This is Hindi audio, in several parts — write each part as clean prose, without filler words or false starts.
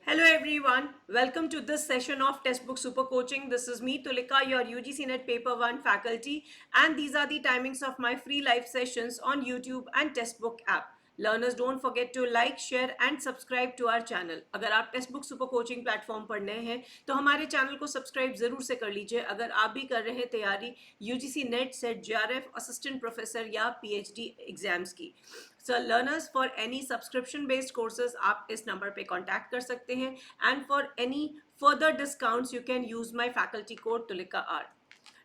Hello everyone, welcome to this session of Textbook Super Coaching. This is me Tulika, your UGC NET Paper 1 faculty, and these are the timings of my free live sessions on YouTube and Textbook app. Learners, don't forget to like, share and subscribe to our channel. अगर आप टेक्स्टबुक सुपर कोचिंग प्लेटफॉर्म पर नए हैं तो हमारे चैनल को सब्सक्राइब जरूर से कर लीजिए अगर आप भी कर रहे हैं तैयारी UGC NET SET JRF assistant professor या पीएचडी एग्जाम्स की. So learners for any subscription based courses आप इस नंबर पे कांटेक्ट कर सकते हैं and for any further discounts you can use my faculty code Tulika R.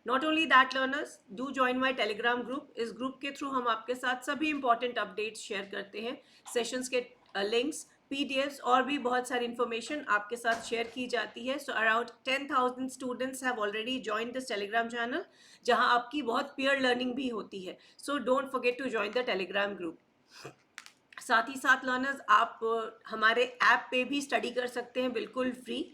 Not only that learners, do join my Telegram group. इस ग्रुप के थ्रू हम आपके साथ सभी इंपॉर्टेंट अपडेट्स शेयर करते हैं, सेशंस के लिंक्स, पीडीएफ्स और भी बहुत सारी इंफॉर्मेशन आपके साथ शेयर की जाती है. So around 10,000 students have already join this Telegram channel जहां आपकी बहुत पीयर लर्निंग भी होती है. So don't forget to join the Telegram group. साथ ही साथ लर्नर्स आप हमारे ऐप पे भी स्टडी कर सकते हैं बिल्कुल फ्री.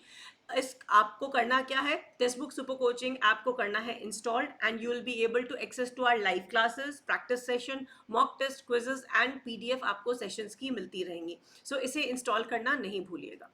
इस आपको करना क्या है, टेक्स्टबुक सुपर कोचिंग ऐप को करना है installed and you will be able to access to our live classes, practice session, mock test, quizzes and PDF आपको सेशंस की मिलती रहेंगी. सो इसे इंस्टॉल करना नहीं भूलिएगा.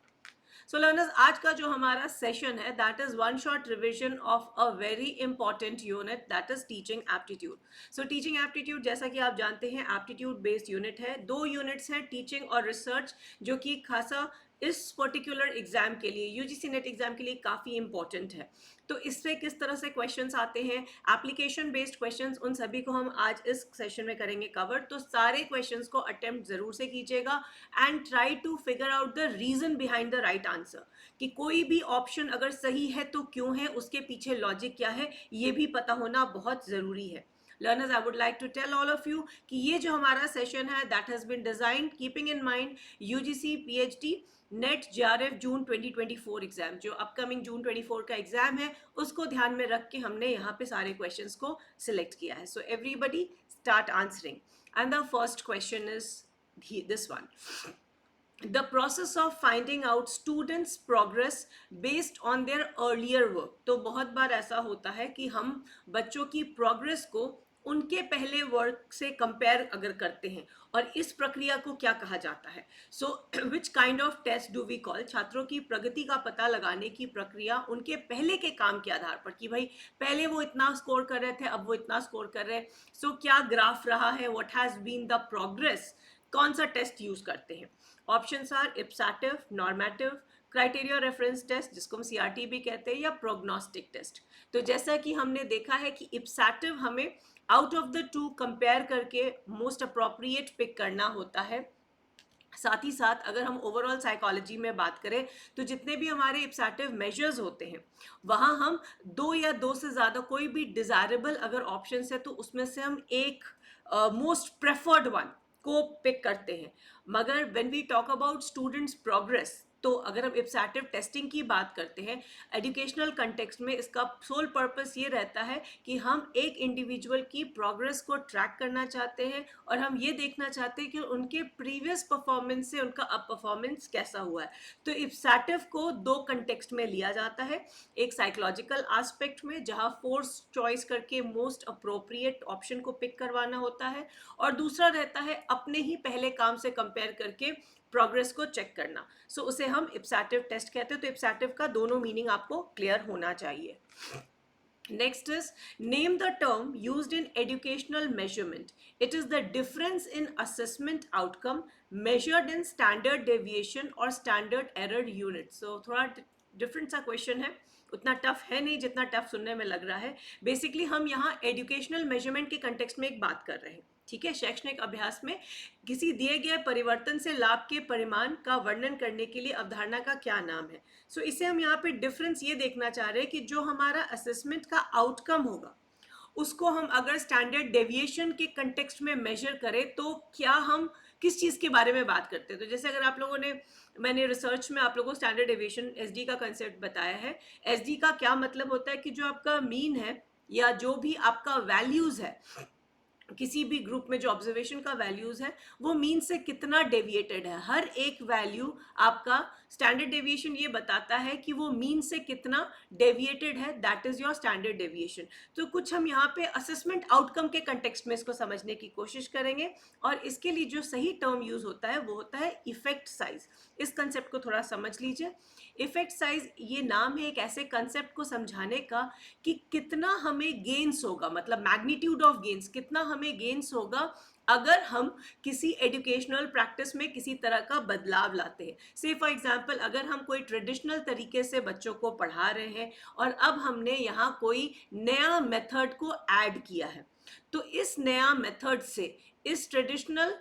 सो लर्नर्स, आज का जो हमारा सेशन है that is one shot revision of a very important unit that is teaching aptitude. So teaching aptitude जैसा कि आप जानते हैं एप्टीट्यूड बेस्ड यूनिट है. दो यूनिट्स हैं, टीचिंग और रिसर्च, जो कि खासा इस पर्टिकुलर एग्जाम के लिए, यूजीसी नेट एग्जाम के लिए काफ़ी इंपॉर्टेंट है. तो इससे किस तरह से क्वेश्चंस आते हैं, एप्लीकेशन बेस्ड क्वेश्चंस, उन सभी को हम आज इस सेशन में करेंगे कवर. तो सारे क्वेश्चंस को अटेम्प्ट जरूर से कीजिएगा and try to figure out the reason behind the right answer. कि कोई भी ऑप्शन अगर सही है तो क्यों है, उसके पीछे लॉजिक क्या है, ये भी पता होना बहुत ज़रूरी है. Learners, I would like to tell all of you कि ये जो हमारा सेशन है that has been designed keeping in mind UGC PhD net JRF June 2024 exam, जो अपकमिंग जून 24 का एग्जाम है, उसको ध्यान में रख के हमने यहाँ पे सारे क्वेश्चंस को सिलेक्ट किया है. So everybody start answering and the first question is this one. The process of finding out students' progress based on their earlier work. तो बहुत बार ऐसा होता है कि हम बच्चों की प्रोग्रेस को उनके पहले वर्क से कंपेयर अगर करते हैं, और इस प्रक्रिया को क्या कहा जाता है. So which kind of test do we call. छात्रों की प्रगति का पता लगाने की प्रक्रिया उनके पहले के काम के आधार पर, कि भाई पहले वो इतना स्कोर कर रहे थे, अब वो इतना स्कोर कर रहे हैं. सो क्या ग्राफ रहा है, what has been the progress, कौन सा टेस्ट यूज करते हैं. Options are ipsative, normative, criteria reference test जिसको हम सीआरटी भी कहते हैं, या प्रोग्नोस्टिक टेस्ट. तो जैसा कि हमने देखा है कि इप्सैटिव हमें out of the two compare करके मोस्ट अप्रोप्रिएट पिक करना होता है. साथ ही साथ अगर हम ओवरऑल साइकोलॉजी में बात करें तो जितने भी हमारे इप्सैटिव मेजर्स होते हैं वहाँ हम दो या दो से ज़्यादा कोई भी डिज़ायरेबल अगर ऑप्शंस है तो उसमें से हम एक मोस्ट प्रेफर्ड वन को पिक करते हैं. मगर when we talk about students progress, तो अगर हम इप्सैटिव टेस्टिंग की बात करते हैं एजुकेशनल कंटेक्स्ट में, इसका सोल पर्पस ये रहता है कि हम एक इंडिविजुअल की प्रोग्रेस को ट्रैक करना चाहते हैं और हम ये देखना चाहते हैं कि उनके प्रीवियस परफॉर्मेंस से उनका अब परफॉर्मेंस कैसा हुआ है. तो इप्सैटिव को दो कंटेक्स्ट में लिया जाता है. एक साइकोलॉजिकल एस्पेक्ट में जहाँ फोर्स चॉइस करके मोस्ट अप्रोप्रिएट ऑप्शन को पिक करवाना होता है, और दूसरा रहता है अपने ही पहले काम से कंपेयर करके प्रोग्रेस को चेक करना. सो उसे हम इप्सैटिव टेस्ट कहते हैं. तो इप्सैटिव का दोनों मीनिंग आपको क्लियर होना चाहिए. Next is name the term used in educational measurement. It is the difference in assessment outcome measured in standard deviation or standard error unit. So थोड़ा डिफरेंट सा क्वेश्चन है, उतना टफ है नहीं जितना टफ सुनने में लग रहा है. बेसिकली हम यहाँ एजुकेशनल मेजरमेंट के कंटेक्स्ट में एक बात कर रहे हैं. ठीक है, शैक्षणिक अभ्यास में किसी दिए गए परिवर्तन से लाभ के परिमाण का वर्णन करने के लिए अवधारणा का क्या नाम है. सो इसे हम यहाँ पे डिफरेंस ये देखना चाह रहे हैं कि जो हमारा असेसमेंट का आउटकम होगा उसको हम अगर स्टैंडर्ड डेविएशन के कंटेक्स्ट में मेजर करें तो क्या हम किस चीज़ के बारे में बात करते हैं. तो जैसे अगर आप लोगों ने, मैंने रिसर्च में आप लोगों को स्टैंडर्ड डेविएशन एसडी का कंसेप्ट बताया है. एसडी का क्या मतलब होता है कि जो आपका मीन है या जो भी आपका वैल्यूज़ है किसी भी ग्रुप में जो ऑब्जर्वेशन का वैल्यूज है वो मीन से कितना डेविएटेड है। हर एक वैल्यू आपका स्टैंडर्ड डेविएशन ये बताता है कि वो मीन से कितना डेविएटेड है, that is your standard deviation. तो कुछ हम यहाँ पे असेसमेंट आउटकम के कंटेक्स्ट में इसको समझने की कोशिश करेंगे, और इसके लिए जो सही टर्म यूज होता है वो होता है इफेक्ट साइज। इस कंसेप्ट को थोड़ा समझ लीजिए। इफेक्ट साइज ये नाम है एक ऐसे कंसेप्ट को समझाने का कि कितना हमें गेन्स होगा, मतलब मैग्नीट्यूड ऑफ गेन्स, कितना हमें गेन्स होगा अगर हम किसी एजुकेशनल प्रैक्टिस में किसी तरह का बदलाव लाते हैं। से फॉर एग्जांपल अगर हम कोई ट्रेडिशनल तरीके से बच्चों को पढ़ा रहे हैं और अब हमने यहाँ कोई नया मेथड को ऐड किया है, तो इस नया मेथड से इस ट्रेडिशनल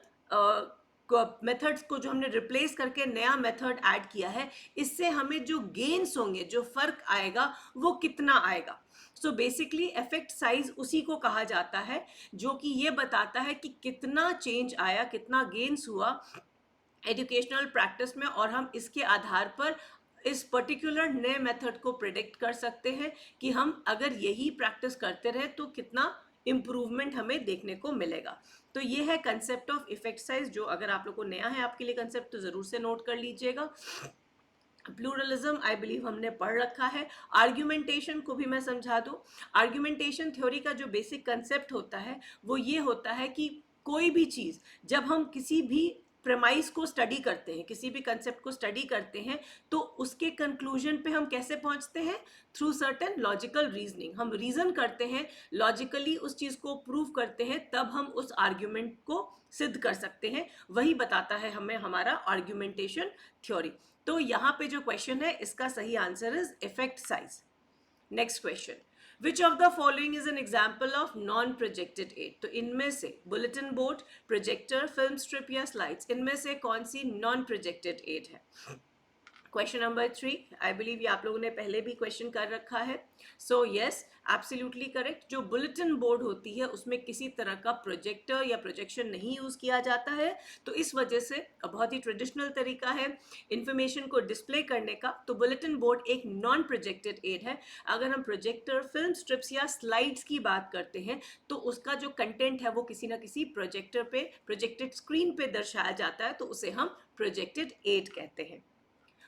मेथड्स को जो हमने रिप्लेस करके नया मेथड ऐड किया है, इससे हमें जो गेन्स होंगे, जो फर्क आएगा वो कितना आएगा। सो बेसिकली इफेक्ट साइज उसी को कहा जाता है जो कि ये बताता है कि कितना चेंज आया, कितना गेन्स हुआ एजुकेशनल प्रैक्टिस में, और हम इसके आधार पर इस पर्टिकुलर नए मेथड को प्रिडिक्ट कर सकते हैं कि हम अगर यही प्रैक्टिस करते रहे तो कितना इम्प्रूवमेंट हमें देखने को मिलेगा। तो ये है कंसेप्ट ऑफ इफेक्ट साइज, जो अगर आप लोग को नया है आपके लिए कंसेप्ट, तो ज़रूर से नोट कर लीजिएगा। प्लूरलिज्म आई बिलीव हमने पढ़ रखा है। आर्ग्यूमेंटेशन को भी मैं समझा दूं। आर्ग्यूमेंटेशन थ्योरी का जो बेसिक कंसेप्ट होता है वो ये होता है कि कोई भी चीज़ जब हम किसी भी प्रेमाइस को स्टडी करते हैं, किसी भी कंसेप्ट को स्टडी करते हैं, तो उसके कंक्लूजन पे हम कैसे पहुंचते हैं? Through certain logical reasoning. हम रीजन करते हैं, लॉजिकली उस चीज़ को प्रूव करते हैं, तब हम उस आर्ग्यूमेंट को सिद्ध कर सकते हैं। वही बताता है हमें हमारा आर्ग्यूमेंटेशन थ्योरी। तो यहाँ पे जो क्वेश्चन है इसका सही answer is effect size. Next question, which of the following is an example of non projected aid? तो इनमें से bulletin board, projector, film strip या स्लाइड्स, इनमें से कौन सी नॉन प्रोजेक्टेड एड है? क्वेश्चन नंबर 3, आई बिलीव ये आप लोगों ने पहले भी क्वेश्चन कर रखा है। So yes, absolutely correct. जो बुलेटिन बोर्ड होती है उसमें किसी तरह का प्रोजेक्टर या प्रोजेक्शन नहीं यूज़ किया जाता है, तो इस वजह से बहुत ही ट्रेडिशनल तरीका है इंफॉर्मेशन को डिस्प्ले करने का। तो बुलेटिन बोर्ड एक नॉन प्रोजेक्टेड एड है। अगर हम प्रोजेक्टर, फिल्म स्ट्रिप्स या स्लाइड्स की बात करते हैं तो उसका जो कंटेंट है वो किसी ना किसी प्रोजेक्टर पे, प्रोजेक्टेड स्क्रीन पे दर्शाया जाता है, तो उसे हम प्रोजेक्टेड एड कहते हैं।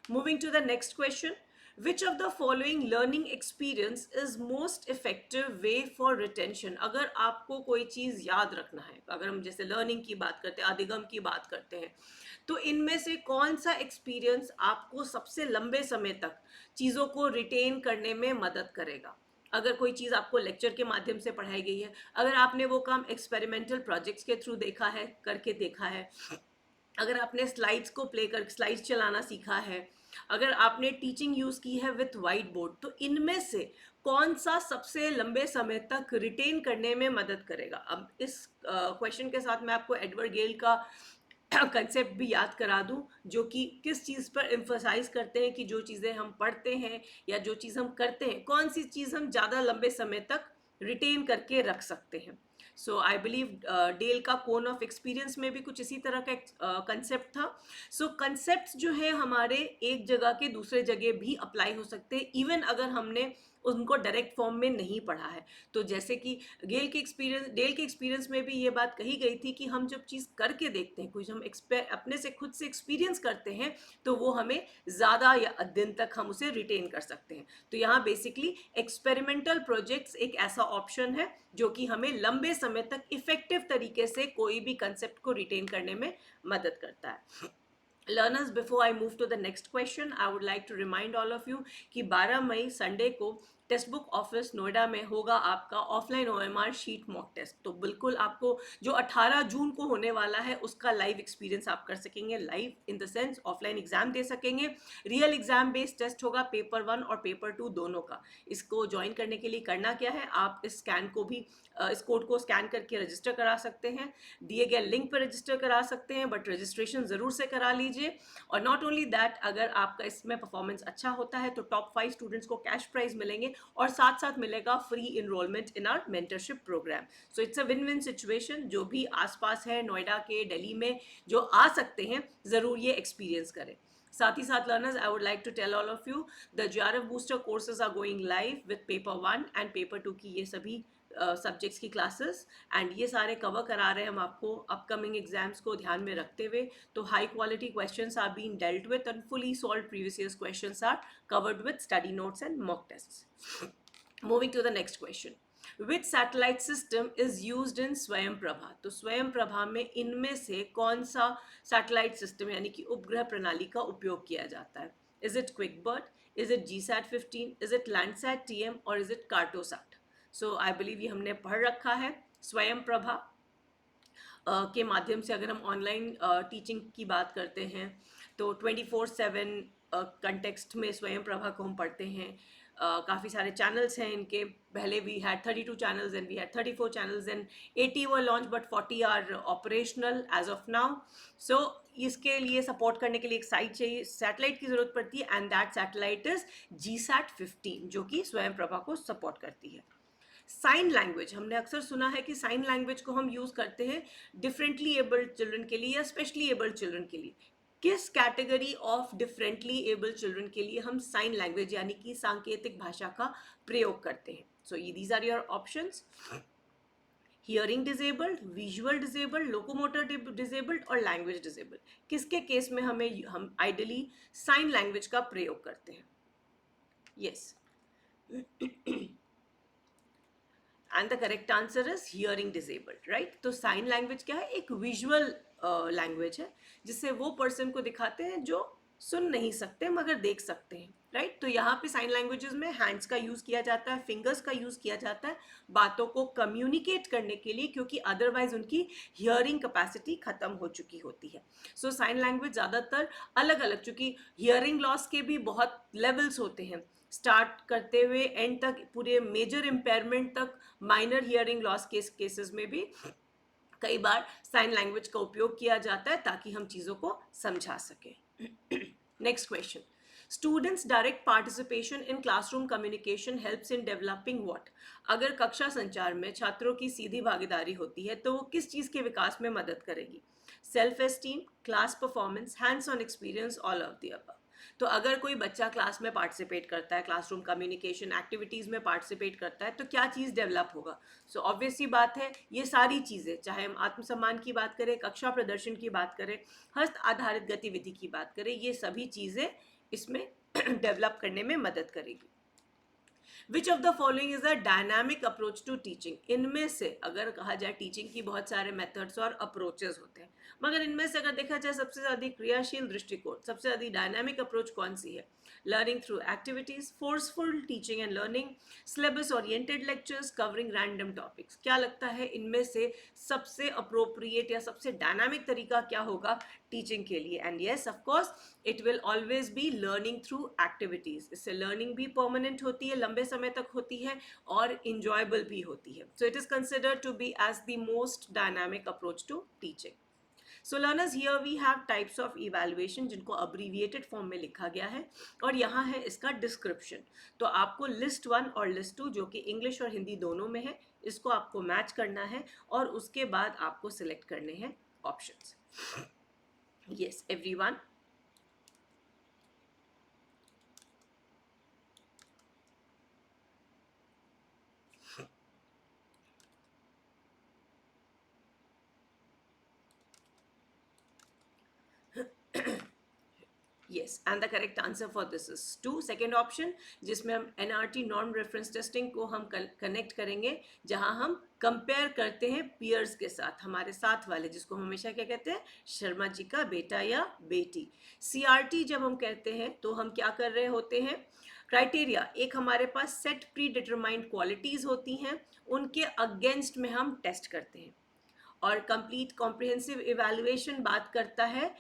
Moving to the next question, which of the following learning experience is most effective way for retention? अगर आपको कोई चीज़ याद रखना है, अगर हम जैसे लर्निंग की बात करते हैं, अधिगम की बात करते हैं, तो इनमें से कौन सा एक्सपीरियंस आपको सबसे लंबे समय तक चीज़ों को रिटेन करने में मदद करेगा? अगर कोई चीज़ आपको लेक्चर के माध्यम से पढ़ाई गई है, अगर आपने वो काम एक्सपेरिमेंटल प्रोजेक्ट्स के थ्रू देखा है, करके देखा है, अगर आपने स्लाइड्स को प्ले कर स्लाइड्स चलाना सीखा है, अगर आपने टीचिंग यूज़ की है विथ वाइट बोर्ड, तो इनमें से कौन सा सबसे लंबे समय तक रिटेन करने में मदद करेगा? अब इस क्वेश्चन के साथ मैं आपको एडवर्ड गेल का कंसेप्ट भी याद करा दूं, जो कि किस चीज़ पर एम्फसाइज करते हैं कि जो चीज़ें हम पढ़ते हैं या जो चीज़ हम करते हैं, कौन सी चीज़ हम ज़्यादा लंबे समय तक रिटेन करके रख सकते हैं। सो आई बिलीव डेल का कोन ऑफ एक्सपीरियंस में भी कुछ इसी तरह का कंसेप्ट था। सो कंसेप्ट जो है हमारे एक जगह के दूसरे जगह भी अप्लाई हो सकते हैं, इवन अगर हमने उनको डायरेक्ट फॉर्म में नहीं पढ़ा है। तो जैसे कि डेल के एक्सपीरियंस में भी ये बात कही गई थी कि हम जब चीज़ करके देखते हैं, कुछ हम अपने से खुद से एक्सपीरियंस करते हैं, तो वो हमें ज़्यादा या दिन तक हम उसे रिटेन कर सकते हैं। तो यहाँ बेसिकली एक्सपेरिमेंटल प्रोजेक्ट्स एक ऐसा ऑप्शन है जो कि हमें लंबे समय तक इफेक्टिव तरीके से कोई भी कंसेप्ट को रिटेन करने में मदद करता है। Learners, before I move to the next question, I would like to remind all of you कि 12 मई संडे को टेक्स्ट बुक ऑफिस नोएडा में होगा आपका offline OMR sheet mock test. तो बिल्कुल आपको जो 18 जून को होने वाला है उसका लाइव एक्सपीरियंस आप कर सकेंगे, live in the sense offline exam दे सकेंगे। रियल एग्जाम बेस्ड टेस्ट होगा, पेपर 1 और पेपर 2 दोनों का। इसको ज्वाइन करने के लिए करना क्या है, आप इस स्कैन को भी इस कोड को स्कैन करके रजिस्टर करा सकते हैं, दिए गए लिंक पर रजिस्टर करा सकते हैं, बट रजिस्ट्रेशन ज़रूर से करा लीजिए। और नॉट ओनली दैट, अगर आपका इसमें परफॉर्मेंस अच्छा होता है तो टॉप 5 स्टूडेंट्स को कैश प्राइज मिलेंगे और साथ साथ मिलेगा free enrolment in our mentorship programme. So it's a win win situation. जो भी आसपास है नोएडा के, दिल्ली में जो आ सकते हैं, ज़रूर ये एक्सपीरियंस करें। साथ ही साथ learners, I would like to tell all of you the JRF booster courses are going live with paper 1 and paper 2 की ये सभी सब्जेक्ट्स की क्लासेस, एंड ये सारे कवर करा रहे हैं हम आपको अपकमिंग एग्जाम्स को ध्यान में रखते हुए. तो high quality questions are being dealt with and fully solved previous years questions are covered with study notes and mock tests. Moving to the next question. Which satellite system is used in स्वयं प्रभा? तो स्वयं प्रभा में इनमें से कौन सा सैटेलाइट सिस्टम यानी कि उपग्रह प्रणाली का उपयोग किया जाता है? Is it QuickBird? Is it GSAT-15? Is it Landsat TM or is it Cartosat? So I believe ये हमने पढ़ रखा है. स्वयं प्रभा के माध्यम से अगर हम ऑनलाइन टीचिंग की बात करते हैं तो 24/7 कंटेक्स्ट में स्वयं प्रभा को हम पढ़ते हैं. काफ़ी सारे चैनल्स हैं इनके. पहले we had 32 channels and we had 34 channels and 80 were launch but 40 are operational as of now. So इसके लिए सपोर्ट करने के लिए एक साइट चाहिए, सैटेलाइट की ज़रूरत पड़ती है, and that satellite is GSAT-15 जो कि स्वयं प्रभा को सपोर्ट करती है. साइन लैंग्वेज, हमने अक्सर सुना है कि साइन लैंग्वेज को हम यूज़ करते हैं डिफरेंटली एबल्ड चिल्ड्रन के लिए या स्पेशली एबल्ड चिल्ड्रन के लिए. किस category of differently abled children के लिए हम साइन लैंग्वेज यानी कि सांकेतिक भाषा का प्रयोग करते हैं? सो ये these are your options. Hearing disabled, visual disabled, locomotor disabled और लैंग्वेज डिजेबल्ड. किसके केस में हम आइडियली साइन लैंग्वेज का प्रयोग करते हैं? Yes. And the correct answer is hearing disabled, right. तो साइन लैंग्वेज क्या है? एक विजुअल लैंग्वेज है जिससे वो पर्सन को दिखाते हैं जो सुन नहीं सकते मगर देख सकते हैं, राइट. तो यहाँ पे साइन लैंग्वेजेस में हैंड्स का यूज़ किया जाता है, फिंगर्स का यूज़ किया जाता है बातों को कम्युनिकेट करने के लिए, क्योंकि अदरवाइज उनकी हियरिंग कैपेसिटी खत्म हो चुकी होती है. सो साइन लैंग्वेज ज़्यादातर अलग अलग, चूँकि हियरिंग लॉस के भी बहुत लेवल्स होते हैं, स्टार्ट करते हुए एंड तक पूरे मेजर इम्पेयरमेंट तक, माइनर हियरिंग लॉस केसेस में भी कई बार साइन लैंग्वेज का उपयोग किया जाता है ताकि हम चीज़ों को समझा सकें. Next question. Students direct participation in classroom communication helps in developing what? अगर कक्षा संचार में छात्रों की सीधी भागीदारी होती है तो वो किस चीज़ के विकास में मदद करेगी? Self esteem, class performance, hands on experience, all of the above. तो अगर कोई बच्चा क्लास में पार्टिसिपेट करता है, क्लासरूम कम्युनिकेशन एक्टिविटीज़ में पार्टिसिपेट करता है, तो क्या चीज़ डेवलप होगा? सो ऑब्वियस सी बात है, ये सारी चीज़ें, चाहे हम आत्मसम्मान की बात करें, कक्षा प्रदर्शन की बात करें, हस्त आधारित गतिविधि की बात करें, ये सभी चीज़ें इसमें डेवलप करने में मदद करेगी. Which of the following is a dynamic approach to teaching? इनमें से अगर कहा जाए, टीचिंग की बहुत सारे मेथड्स और अप्रोचेस होते हैं, मगर इनमें से अगर देखा जाए सबसे ज़्यादा क्रियाशील दृष्टिकोण, सबसे ज़्यादा डायनामिक अप्रोच कौन सी है? Learning through activities, forceful teaching and learning, syllabus oriented lectures, covering random topics. क्या लगता है इनमें से सबसे अप्रोप्रिएट या सबसे डायनामिक तरीका क्या होगा टीचिंग के लिए? And yes, of course it will always be learning through activities. इससे लर्निंग भी परमानेंट होती है, लंबे समय तक होती है और इंजॉयबल भी होती है. So it is considered to be as the most dynamic approach to teaching. So learners, here we have types of evaluation जिनको अब्रीविएटेड फॉर्म में लिखा गया है, और यहाँ है इसका डिस्क्रिप्शन. तो आपको लिस्ट 1 और लिस्ट 2 जो कि इंग्लिश और हिंदी दोनों में है, इसको आपको मैच करना है और उसके बाद आपको सिलेक्ट करने हैं options. Yes everyone. Yes, and the correct answer for this is 2, second option, जिसमें हम NRT नॉर्म रेफरेंस टेस्टिंग को हम कनेक्ट करेंगे, जहां हम कंपेयर करते हैं पीयर्स के साथ, हमारे साथ वाले, जिसको हम हमेशा क्या कहते हैं? शर्मा जी का बेटा या बेटी. CRT जब हम कहते हैं तो हम क्या कर रहे होते हैं? क्राइटेरिया, एक हमारे पास सेट प्री डिटरमाइंड क्वालिटीज़ होती हैं, उनके अगेंस्ट में हम टेस्ट करते हैं. और कंप्लीट कॉम्प्रिहेंसिव इवैल्यूएशन बात करता है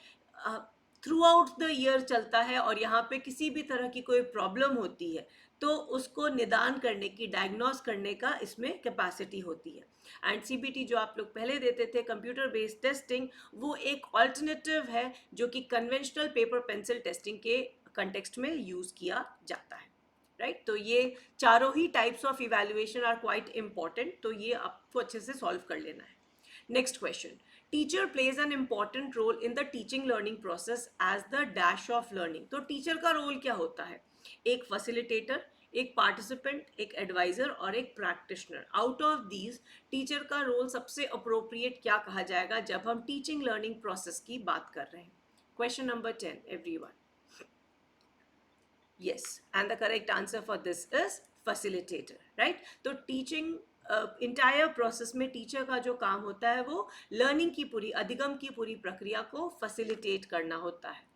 थ्रू आउट द ईयर चलता है, और यहाँ पे किसी भी तरह की कोई प्रॉब्लम होती है तो उसको निदान करने की, डायग्नोस करने का इसमें कैपेसिटी होती है. एंड CBT जो आप लोग पहले देते थे, कंप्यूटर बेस्ड टेस्टिंग, वो एक ऑल्टरनेटिव है जो कि कन्वेंशनल पेपर पेंसिल टेस्टिंग के कंटेक्स्ट में यूज़ किया जाता है, राइट. तो ये चारों ही types of evaluation are quite important, तो ये आपको अच्छे से सॉल्व कर लेना है. Next question. Teacher plays an important role in the teaching learning process as the dash of learning. तो टीचर का रोल क्या होता है? एक फैसिलिटेटर, एक पार्टिसिपेंट, एक एडवाइजर और एक practitioner. Out of these teacher का रोल सबसे अप्रोप्रिएट क्या कहा जाएगा जब हम टीचिंग लर्निंग प्रोसेस की बात कर रहे हैं? Question number 10 everyone. Yes, and the correct answer for this is facilitator, right? तो टीचिंग इंटायर प्रोसेस में टीचर का जो काम होता है वो लर्निंग की पूरी, अधिगम की पूरी प्रक्रिया को फैसिलिटेट करना होता है।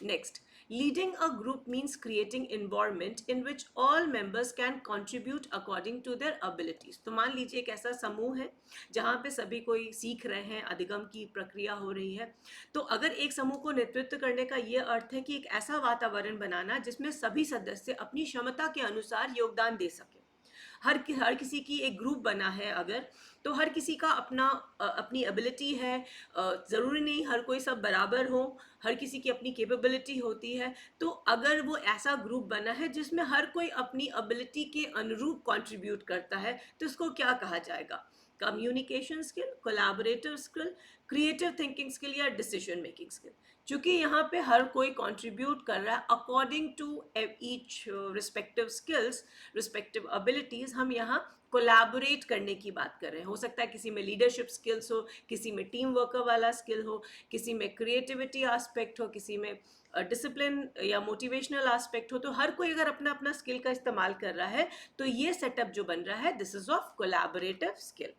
Next, leading a group means creating environment in which all members can contribute according to their abilities. तो मान लीजिए एक ऐसा समूह है जहाँ पे सभी कोई सीख रहे हैं, अधिगम की प्रक्रिया हो रही है। तो अगर एक समूह को नेतृत्व करने का ये अर्थ है कि एक ऐसा वातावरण बनाना जिसमें सभी सदस्य अपनी क्षमता के अनुसार योगदान दे सके। हर किसी की एक ग्रुप बना है अगर, तो हर किसी का अपनी एबिलिटी है, ज़रूरी नहीं हर कोई सब बराबर हो, हर किसी की अपनी कैपेबिलिटी होती है। तो अगर वो ऐसा ग्रुप बना है जिसमें हर कोई अपनी एबिलिटी के अनुरूप कंट्रीब्यूट करता है तो इसको क्या कहा जाएगा? Communication skill, collaborative skill, creative thinking skill या डिसीजन मेकिंग स्किल। क्योंकि यहाँ पे हर कोई कंट्रीब्यूट कर रहा है according to each respective skills, respective abilities, हम यहाँ कोलैबोरेट करने की बात कर रहे हैं। हो सकता है किसी में लीडरशिप स्किल्स हो, किसी में टीम वर्कर वाला स्किल हो, किसी में क्रिएटिविटी एस्पेक्ट हो, किसी में डिसिप्लिन या मोटिवेशनल एस्पेक्ट हो। तो हर कोई अगर अपना अपना स्किल का इस्तेमाल कर रहा है तो ये सेटअप जो बन रहा है this is of collaborative skill.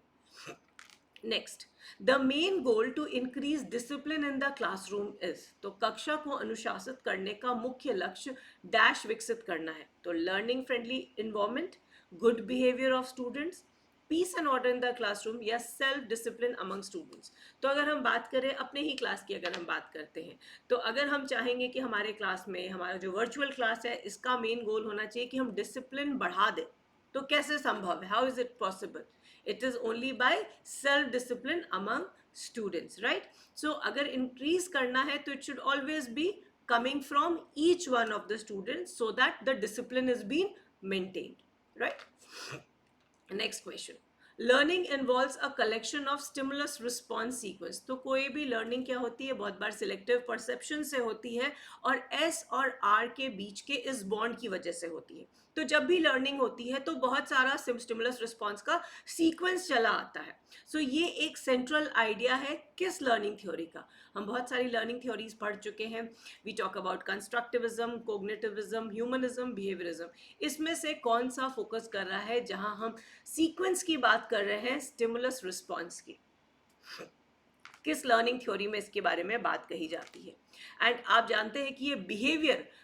Next, the main goal to increase discipline in the classroom is, तो कक्षा को अनुशासित करने का मुख्य लक्ष्य डैश विकसित करना है। तो learning friendly environment, good behaviour of students, peace and order in the classroom या सेल्फ डिसिप्लिन अमंग स्टूडेंट्स। तो अगर हम बात करें अपने ही क्लास की, अगर हम बात करते हैं तो अगर हम चाहेंगे कि हमारे क्लास में, हमारा जो वर्चुअल क्लास है इसका मेन गोल होना चाहिए कि हम डिसिप्लिन बढ़ा दें, तो कैसे संभव है? How is it possible? It is only by self-discipline among students, right? So अगर increase करना है तो it should always be coming from each one of the students so that the discipline is being maintained, right? Next question. Learning involves a collection of stimulus response sequence. तो कोई भी लर्निंग क्या होती है, बहुत बार सिलेक्टिव परसेप्शन से होती है और एस और आर के बीच के इस बॉन्ड की वजह से होती है। तो जब भी लर्निंग होती है तो बहुत सारा स्टिमुलस रिस्पॉन्स का सीक्वेंस चला आता है। सो ये एक सेंट्रल आइडिया है किस लर्निंग थ्योरी का? हम बहुत सारी लर्निंग थ्योरीज पढ़ चुके हैं। We talk about constructivism, cognitivism, humanism, behaviourism. इसमें से कौन सा फोकस कर रहा है जहां हम सीक्वेंस की बात कर रहे हैं, स्टिमुलस रिस्पॉन्स की? किस लर्निंग थ्योरी में इसके बारे में बात कही जाती है? एंड आप जानते हैं कि ये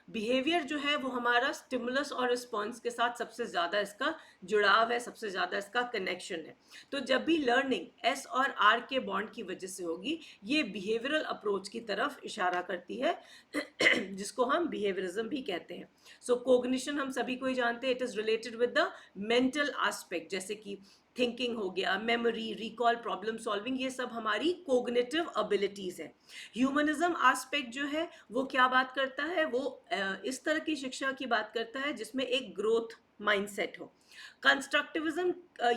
बिहेवियर जो है वो हमारा स्टिमुलस और रिस्पॉन्स के साथ सबसे ज़्यादा इसका जुड़ाव है, सबसे ज़्यादा इसका कनेक्शन है। तो जब भी लर्निंग एस और आर के बॉन्ड की वजह से होगी, ये बिहेवियरल अप्रोच की तरफ इशारा करती है जिसको हम बिहेवियरिज्म भी कहते हैं। सो कोग्निशन हम सभी को ही जानते हैं, it is related with the mental aspect, जैसे कि थिंकिंग हो गया, मेमोरी, रिकॉल, प्रॉब्लम सॉल्विंग, ये सब हमारी कोग्निटिव एबिलिटीज़ है। ह्यूमनिज्म एस्पेक्ट जो है वो क्या बात करता है? वो इस तरह की शिक्षा की बात करता है जिसमें एक ग्रोथ माइंडसेट हो। कंस्ट्रक्टिविज्म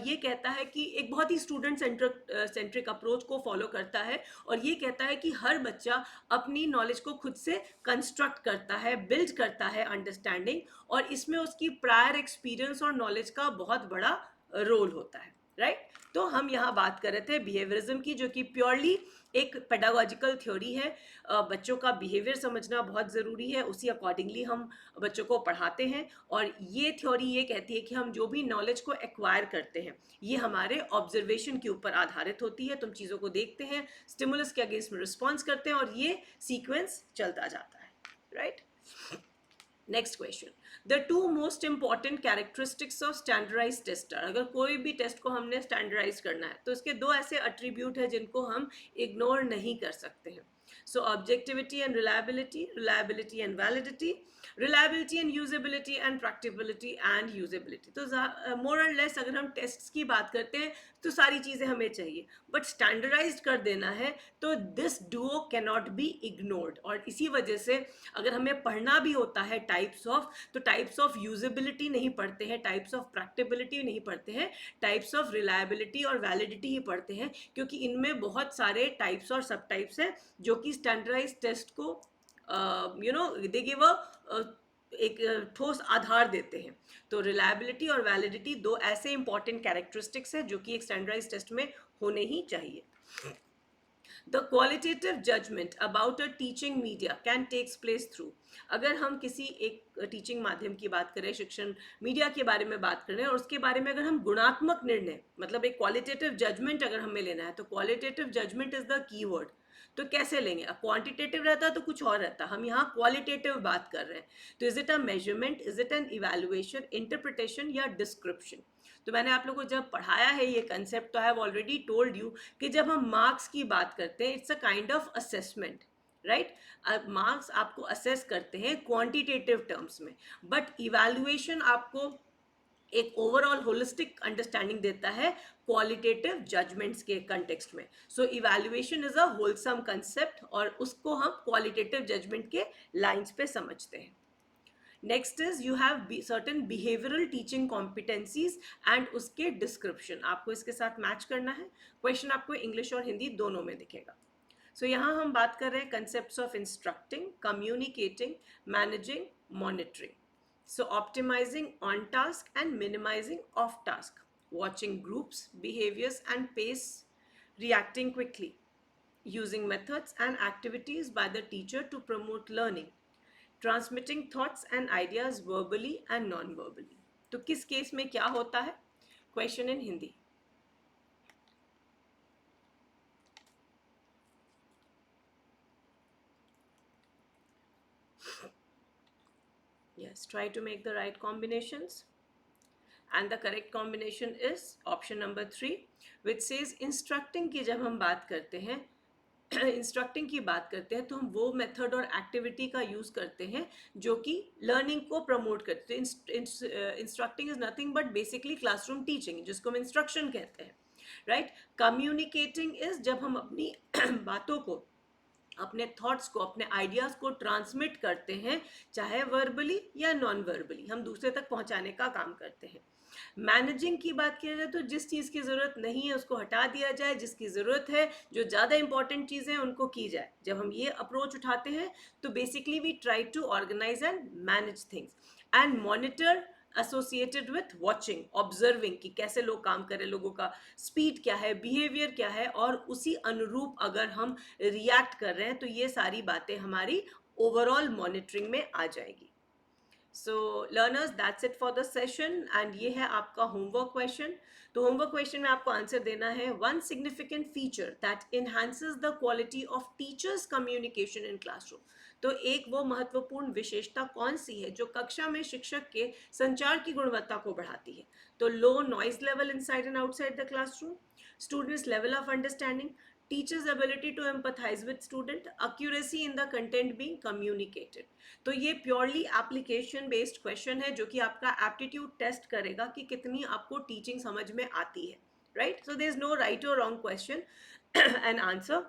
ये कहता है कि एक बहुत ही स्टूडेंट सेंट्रिक अप्रोच को फॉलो करता है और ये कहता है कि हर बच्चा अपनी नॉलेज को खुद से कंस्ट्रक्ट करता है, बिल्ड करता है अंडरस्टैंडिंग, और इसमें उसकी प्रायर एक्सपीरियंस और नॉलेज का बहुत बड़ा रोल होता है, राइट? तो हम यहाँ बात कर रहे थे बिहेवियरिज्म की, जो कि प्योरली एक पेडागोजिकल थ्योरी है। बच्चों का बिहेवियर समझना बहुत ज़रूरी है, उसी अकॉर्डिंगली हम बच्चों को पढ़ाते हैं। और ये थ्योरी ये कहती है कि हम जो भी नॉलेज को एक्वायर करते हैं ये हमारे ऑब्जर्वेशन के ऊपर आधारित होती है। तुम चीज़ों को देखते हैं, स्टिमुलस के अगेंस्ट में रिस्पॉन्स करते हैं और ये सीक्वेंस चलता जाता है, right? Next question, the two most important characteristics of standardise tester. अगर कोई भी टेस्ट को हमने स्टैंडर्डाइज करना है तो इसके दो ऐसे अट्रीब्यूट है जिनको हम इग्नोर नहीं कर सकते हैं। So objectivity and reliability and validity, reliability and usability and practicability and usability. तो मोर और लेस अगर हम टेस्ट्स की बात करते हैं तो सारी चीज़ें हमें चाहिए, बट स्टैंडर्डाइज कर देना है तो this Duo can not be ignored. और इसी वजह से अगर हमें पढ़ना भी होता है टाइप्स ऑफ, तो टाइप्स ऑफ यूजेबिलिटी नहीं पढ़ते हैं, टाइप्स ऑफ प्रैक्टिबिलिटी नहीं पढ़ते हैं, टाइप्स ऑफ रिलायबिलिटी और वैलिडिटी ही पढ़ते हैं, क्योंकि इनमें बहुत सारे टाइप्स और सब टाइप्स हैं जो कि स्टैंडर्डाइज टेस्ट को दे गिव अ एक ठोस आधार देते हैं। तो रिलायबिलिटी और वैलिडिटी दो ऐसे इंपॉर्टेंट कैरेक्टरिस्टिक्स है जो कि एक स्टैंडर्डाइज्ड टेस्ट में होने ही चाहिए। The qualitative judgment about a teaching media can takes place through, अगर हम किसी एक टीचिंग माध्यम की बात करें, शिक्षण मीडिया के बारे में बात करें और उसके बारे में अगर हम गुणात्मक निर्णय, मतलब एक क्वालिटेटिव जजमेंट अगर हमें लेना है, तो qualitative judgement is the key word. तो कैसे लेंगे? अब क्वांटिटेटिव रहता तो कुछ और रहता, हम यहाँ क्वालिटेटिव बात कर रहे हैं। तो is it a measurement, is it an evaluation, interpretation या डिस्क्रिप्शन? तो मैंने आप लोगों को जब पढ़ाया है ये कंसेप्ट, तो I have already told you कि जब हम मार्क्स की बात करते हैं, it's a kind of assessment, right? Marks आपको असेस करते हैं क्वांटिटेटिव टर्म्स में, बट इवैल्यूएशन आपको एक ओवरऑल होलिस्टिक अंडरस्टैंडिंग देता है क्वालिटेटिव जजमेंट्स के कंटेक्स्ट में। So evaluation is a wholesome concept और उसको हम क्वालिटेटिव जजमेंट के लाइंस पे समझते हैं। Next is you have certain behavioural teaching competencies and उसके डिस्क्रिप्शन, आपको इसके साथ मैच करना है। क्वेश्चन आपको इंग्लिश और हिंदी दोनों में दिखेगा। सो यहाँ हम बात कर रहे हैं concepts of instructing, communicating, managing, monitoring. So optimizing on task and minimizing off task, watching groups, behaviors and pace, reacting quickly, using methods and activities by the teacher to promote learning, transmitting thoughts and ideas verbally and non-verbally. तो किस केस में क्या होता है? Question in Hindi. Yes, try to make the right combinations. And the correct combination is option number 3, which says instructing की जब हम बात करते हैं इंस्ट्रक्टिंग की बात करते हैं तो हम वो मेथड और एक्टिविटी का यूज़ करते हैं जो कि लर्निंग को प्रमोट करते हैं। Instructing is nothing but basically classroom teaching, जिसको हम इंस्ट्रक्शन कहते हैं, राइट? कम्युनिकेटिंग इज जब हम अपनी बातों को, अपने थॉट्स को, अपने आइडियाज़ को ट्रांसमिट करते हैं, चाहे वर्बली या नॉन वर्बली, हम दूसरे तक पहुंचाने का काम करते हैं। मैनेजिंग की बात किया जाए तो जिस चीज़ की ज़रूरत नहीं है उसको हटा दिया जाए, जिसकी ज़रूरत है, जो ज़्यादा इंपॉर्टेंट चीज़ें हैं उनको की जाए। जब हम ये अप्रोच उठाते हैं तो basically we try to organise and manage things and monitor associated with watching, observing कि कैसे लोग काम कर रहे हैं, लोगों का स्पीड क्या है, बिहेवियर क्या है, और उसी अनुरूप अगर हम रिएक्ट कर रहे हैं तो ये सारी बातें हमारी ओवरऑल मॉनिटरिंग में आ जाएगी। So learners, that's it for the session and ये है आपका होमवर्क क्वेश्चन। तो होमवर्क क्वेश्चन में आपको आंसर देना है, one significant feature that enhances the quality of teachers communication in classroom. तो एक वो महत्वपूर्ण विशेषता कौन सी है जो कक्षा में शिक्षक के संचार की गुणवत्ता को बढ़ाती है? तो low noise level inside and outside the classroom, students level of understanding, teachers ability to empathize with student, accuracy in the content being communicated। तो ये प्योरली एप्लीकेशन बेस्ड क्वेश्चन है जो कि आपका एप्टीट्यूड टेस्ट करेगा कि कितनी आपको टीचिंग समझ में आती है, right? So there is no right और wrong question and answer,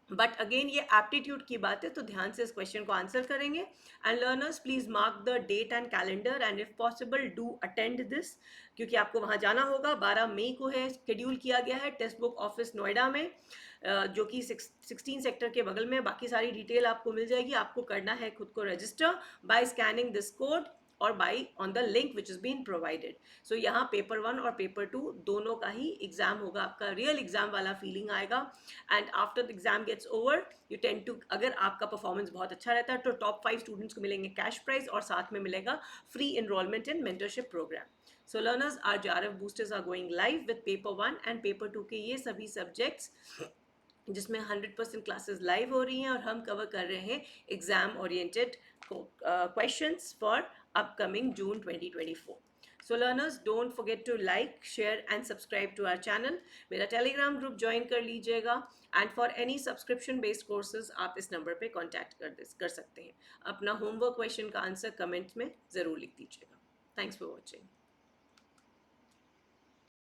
but again ये एप्टीट्यूड की बात है तो ध्यान से इस क्वेश्चन को आंसर करेंगे। And learners, please mark the date and calendar and if possible do attend this, क्योंकि आपको वहाँ जाना होगा। 12 मई को है, शेड्यूल किया गया है टेक्स्ट बुक ऑफिस नोएडा में, जो कि 16 सेक्टर के बगल में। बाकी सारी डिटेल आपको मिल जाएगी। आपको करना है खुद को register by scanning this code और by on the link which is been provided. So यहाँ पेपर 1 और पेपर 2 दोनों का ही एग्जाम होगा, आपका रियल एग्जाम वाला फीलिंग आएगा। And after the exam gets over you tend to, अगर आपका परफॉर्मेंस बहुत अच्छा रहता है तो टॉप 5 स्टूडेंट्स को मिलेंगे कैश प्राइज और साथ में मिलेगा free enrolment in mentorship programme. So learners, our JRF boosters are going live with paper 1 and paper 2 के ये सभी सब्जेक्ट्स जिसमें 100% क्लासेस लाइव हो रही हैं और हम कवर कर रहे हैं exam oriented questions for upcoming June 2024. So learners, don't forget to like, share and subscribe to our channel. मेरा टेलीग्राम ग्रुप ज्वाइन कर लीजिएगा and for any subscription based courses आप इस नंबर पे कांटेक्ट कर सकते हैं। अपना होमवर्क क्वेश्चन का आंसर कमेंट में ज़रूर लिख दीजिएगा। Thanks for watching.